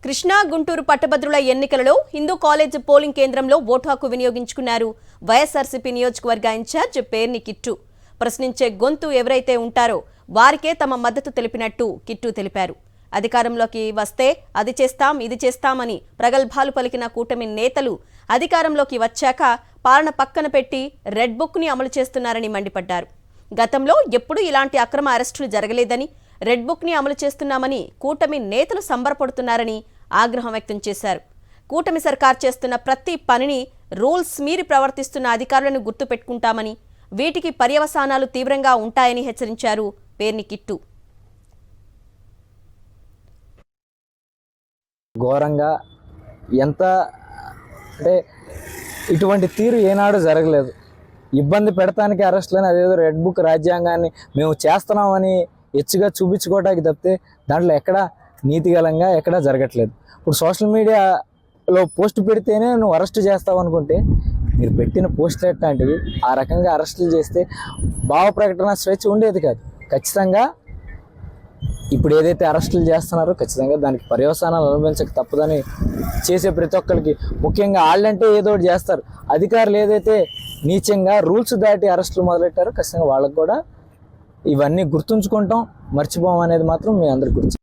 కృష్ణా గుంటూరు పట్టభద్రుల ఎన్నికలలో Hindu college polling కేంద్రంలో ఓటు హక్కు వినియోగించుకున్నారు వైఎస్ఆర్సీపీ నియోజకవర్గ ఇన్ఛార్జ్ పేర్ని కిట్టు. ప్రశ్నించే గొంతు ఎవరైతే ఉంటారో వారికే తమ మద్దతు తెలిపినట్టు కిట్టు తెలిపారు. అధికారంలోకి వస్తే అది చేస్తాం ఇది చేస్తామని ప్రగల్భాలు పలికిన కూటమి నేతలు అధికారంలోకి వచ్చాక పాలన పక్కన పెట్టి రెడ్ బుక్ ని అమలు చేస్తున్నారని మండిపడ్డారు. గతంలో ఎప్పుడూ ఇలాంటి అక్రమ అరెస్టులు జరగలేదని, రెడ్ బుక్ ని అమలు చేస్తున్నామని కూటమి నేతలు సంబరపడుతున్నారని ఆగ్రహం వ్యక్తం చేశారు. కూటమి సర్కార్ చేస్తున్న ప్రతి పనిని రూల్స్ మీరి ప్రవర్తిస్తున్న అధికారులను గుర్తుపెట్టుకుంటామని, వీటికి పర్యవసానాలు తీవ్రంగా ఉంటాయని హెచ్చరించారు పేర్ని కిట్టు. ఘోరంగా ఎంత అంటే ఇటువంటి తీరు ఏనాడు జరగలేదు. ఇబ్బంది పెడతానికి అరెస్టులని, అదేదో రెడ్ బుక్ రాజ్యాంగాన్ని మేము చేస్తున్నామని హెచ్చుగా చూపించుకోవడానికి తప్పితే దాంట్లో ఎక్కడా నీతిగలంగా ఎక్కడా జరగట్లేదు. ఇప్పుడు సోషల్ మీడియాలో పోస్ట్ పెడితేనే నువ్వు అరెస్ట్ చేస్తావు అనుకుంటే మీరు పెట్టిన పోస్టులు ఎట్లాంటివి? ఆ రకంగా అరెస్టులు చేస్తే భావ ప్రకటన స్వేచ్ఛ ఉండేది కాదు. ఖచ్చితంగా ఇప్పుడు ఏదైతే అరెస్టులు చేస్తున్నారో ఖచ్చితంగా దానికి పర్యవసానాలు అనుభవించక తప్పదని చేసే ప్రతి ఒక్కరికి, ముఖ్యంగా వాళ్ళంటే ఏదో ఒకటి చేస్తారు. అధికారులు ఏదైతే నీచంగా రూల్స్ దాటి అరెస్టులు మొదలెట్టారో ఖచ్చితంగా వాళ్ళకు కూడా ఇవన్నీ గుర్తుంచుకుంటాం, మర్చిపోం అనేది మాత్రం మీ అందరికి గుర్తు.